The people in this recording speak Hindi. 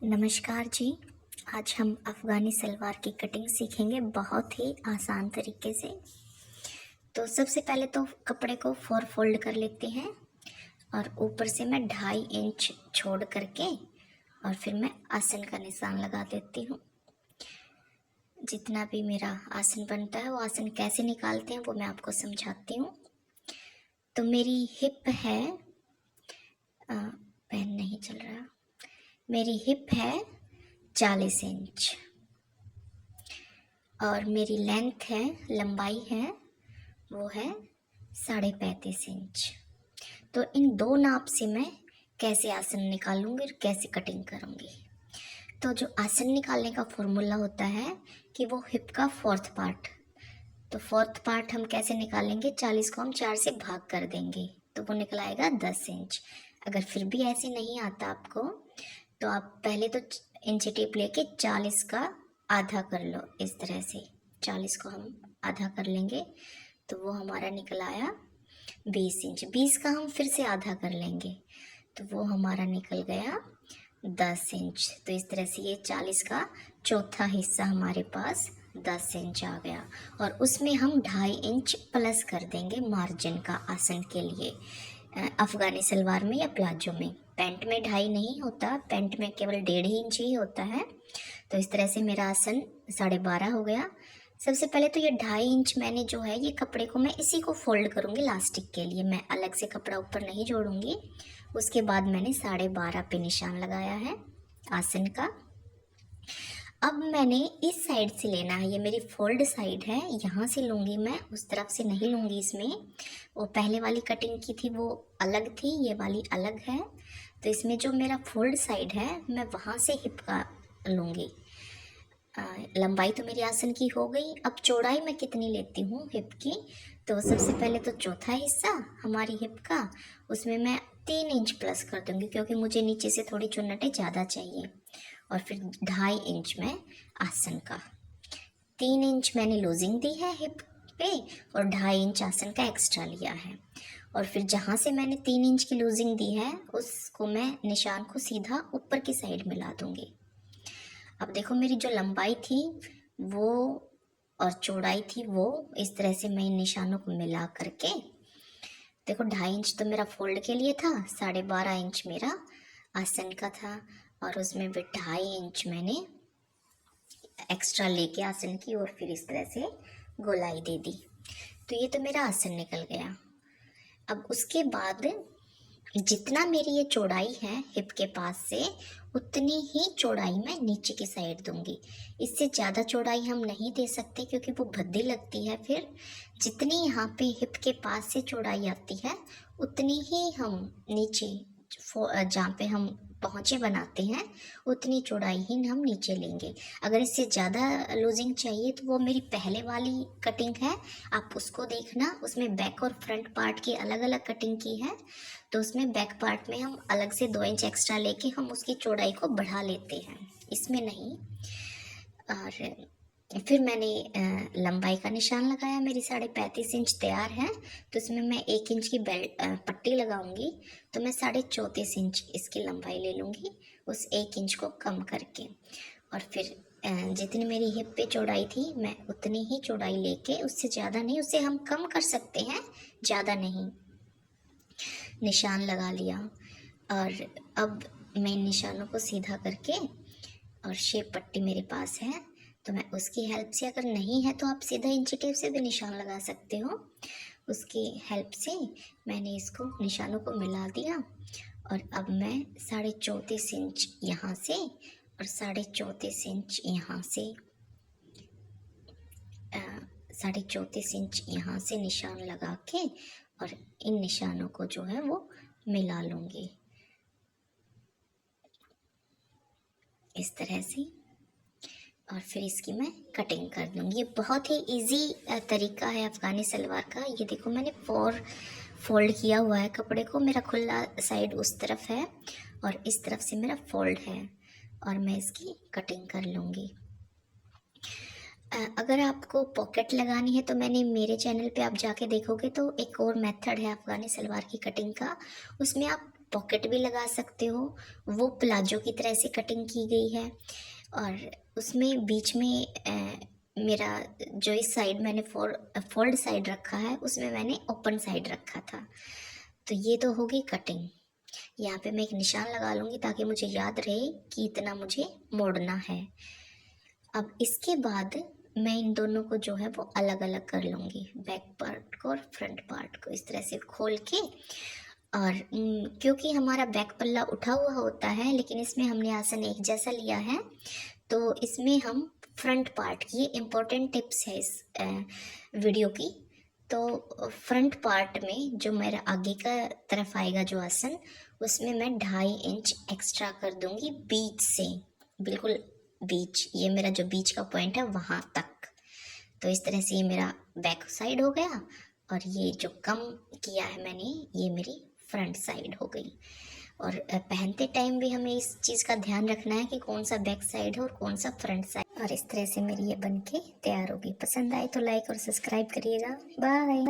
नमस्कार जी। आज हम अफ़गानी सलवार की कटिंग सीखेंगे बहुत ही आसान तरीके से। तो सबसे पहले तो कपड़े को 4 फोल्ड कर लेते हैं और ऊपर से मैं 2.5 इंच छोड़ करके और फिर मैं आसन का निशान लगा देती हूँ। जितना भी मेरा आसन बनता है वो आसन कैसे निकालते हैं वो मैं आपको समझाती हूँ। तो मेरी हिप है पेन नहीं चल रहा। मेरी हिप है 40 इंच और मेरी लेंथ है, लंबाई है, वो है 35.5 इंच। तो इन दो नाप से मैं कैसे आसन निकालूंगी और कैसे कटिंग करूंगी। तो जो आसन निकालने का फॉर्मूला होता है कि वो हिप का 4th पार्ट। तो 4th पार्ट हम कैसे निकालेंगे, 40 को हम 4 से भाग कर देंगे तो वो निकल आएगा 10 इंच। अगर फिर भी ऐसे नहीं आता आपको तो आप पहले तो इंची टेप लेके 40 का आधा कर लो। इस तरह से 40 को हम आधा कर लेंगे तो वो हमारा निकल आया 20 इंच। 20 का हम फिर से आधा कर लेंगे तो वो हमारा निकल गया 10 इंच। तो इस तरह से ये 40 का चौथा हिस्सा हमारे पास 10 इंच आ गया और उसमें हम 2.5 इंच प्लस कर देंगे मार्जिन का आसन के लिए। अफ़गानी सलवार में या प्लाजो में, पैंट में 2.5 नहीं होता, पैंट में केवल 1.5 इंच ही होता है। तो इस तरह से मेरा आसन 12.5 हो गया। सबसे पहले तो ये 2.5 इंच मैंने जो है ये कपड़े को मैं इसी को फोल्ड करूँगी लास्टिक के लिए, मैं अलग से कपड़ा ऊपर नहीं जोड़ूंगी। उसके बाद मैंने 12.5 पे निशान लगाया है आसन का। अब मैंने इस साइड से लेना है, ये मेरी फोल्ड साइड है, यहाँ से लूँगी मैं, उस तरफ से नहीं लूँगी। इसमें वो पहले वाली कटिंग की थी वो अलग थी, ये वाली अलग है। तो इसमें जो मेरा फोल्ड साइड है मैं वहाँ से हिप का लूँगी। लंबाई तो मेरी आसन की हो गई। अब चौड़ाई मैं कितनी लेती हूँ हिप की, तो सबसे पहले तो चौथा हिस्सा हमारी हिप का, उसमें मैं 3 इंच प्लस कर दूँगी क्योंकि मुझे नीचे से थोड़ी चुन्नटें ज़्यादा चाहिए। और फिर 2.5 इंच में आसन का, 3 इंच मैंने लूजिंग दी है हिप पे और 2.5 इंच आसन का एक्स्ट्रा लिया है। और फिर जहाँ से मैंने 3 इंच की लूजिंग दी है उसको मैं निशान को सीधा ऊपर की साइड मिला दूँगी। अब देखो मेरी जो लंबाई थी वो और चौड़ाई थी वो, इस तरह से मैं इन निशानों को मिला करके, देखो 2.5 इंच तो मेरा फोल्ड के लिए था, 12.5 इंच मेरा आसन का था और उसमें भी 2.5 इंच मैंने एक्स्ट्रा लेके आसन की और फिर इस तरह से गोलाई दे दी। तो ये तो मेरा आसन निकल गया। अब उसके बाद जितना मेरी ये चौड़ाई है हिप के पास से उतनी ही चौड़ाई मैं नीचे की साइड दूंगी। इससे ज़्यादा चौड़ाई हम नहीं दे सकते क्योंकि वो भद्दी लगती है। फिर जितनी यहाँ पे हिप के पास से चौड़ाई आती है उतनी ही हम नीचे जहाँ पे हम पहुँचे बनाते हैं उतनी चौड़ाई ही हम नीचे लेंगे। अगर इससे ज़्यादा लूजिंग चाहिए तो वो मेरी पहले वाली कटिंग है, आप उसको देखना, उसमें बैक और फ्रंट पार्ट की अलग अलग कटिंग की है। तो उसमें बैक पार्ट में हम अलग से 2 इंच एक्स्ट्रा लेके हम उसकी चौड़ाई को बढ़ा लेते हैं, इसमें नहीं। और फिर मैंने लंबाई का निशान लगाया, मेरी 35.5 इंच तैयार है। तो इसमें मैं 1 इंच की बेल्ट पट्टी लगाऊंगी तो मैं 34.5 इंच इसकी लंबाई ले लूँगी, उस 1 इंच को कम करके। और फिर जितनी मेरी हिप पे चौड़ाई थी मैं उतनी ही चौड़ाई लेके, उससे ज़्यादा नहीं, उससे हम कम कर सकते हैं, ज़्यादा नहीं, निशान लगा लिया। और अब मैं इन निशानों को सीधा करके, और शेप पट्टी मेरे पास है तो मैं उसकी हेल्प से, अगर नहीं है तो आप सीधा इंची टेप से भी निशान लगा सकते हो, उसकी हेल्प से मैंने इसको निशानों को मिला दिया। और अब मैं 34.5 इंच यहाँ से और 34.5 इंच यहाँ से 34.5 इंच यहाँ से निशान लगा के और इन निशानों को जो है वो मिला लूँगी इस तरह से। और फिर इसकी मैं कटिंग कर दूँगी। ये बहुत ही इजी तरीका है अफ़गानी सलवार का। ये देखो मैंने 4 फोल्ड किया हुआ है कपड़े को, मेरा खुला साइड उस तरफ है और इस तरफ से मेरा फोल्ड है और मैं इसकी कटिंग कर लूँगी। अगर आपको पॉकेट लगानी है तो मैंने मेरे चैनल पे आप जाके देखोगे तो एक और मेथड है अफ़गानी सलवार की कटिंग का, उसमें आप पॉकेट भी लगा सकते हो। वो प्लाजो की तरह से कटिंग की गई है और उसमें बीच में मेरा जो इस साइड मैंने फोल्ड साइड रखा है उसमें मैंने ओपन साइड रखा था। तो ये तो होगी कटिंग। यहाँ पे मैं एक निशान लगा लूँगी ताकि मुझे याद रहे कि इतना मुझे मोड़ना है। अब इसके बाद मैं इन दोनों को जो है वो अलग अलग कर लूँगी, बैक पार्ट को और फ्रंट पार्ट को इस तरह से खोल के। और क्योंकि हमारा बैक पल्ला उठा हुआ होता है लेकिन इसमें हमने आसन एक जैसा लिया है, तो इसमें हम फ्रंट पार्ट की, ये इम्पोर्टेंट टिप्स है इस वीडियो की। तो फ्रंट पार्ट में जो मेरा आगे का तरफ आएगा जो आसन, उसमें मैं 2.5 इंच एक्स्ट्रा कर दूंगी बीच से, बिल्कुल बीच, ये मेरा जो बीच का पॉइंट है वहाँ तक। तो इस तरह से ये मेरा बैक साइड हो गया और ये जो कम किया है मैंने ये मेरी फ्रंट साइड हो गई। और पहनते टाइम भी हमें इस चीज़ का ध्यान रखना है कि कौन सा बैक साइड है और कौन सा फ्रंट साइड। और इस तरह से मेरी ये बन के तैयार होगी। पसंद आए तो लाइक और सब्सक्राइब करिएगा। बाय।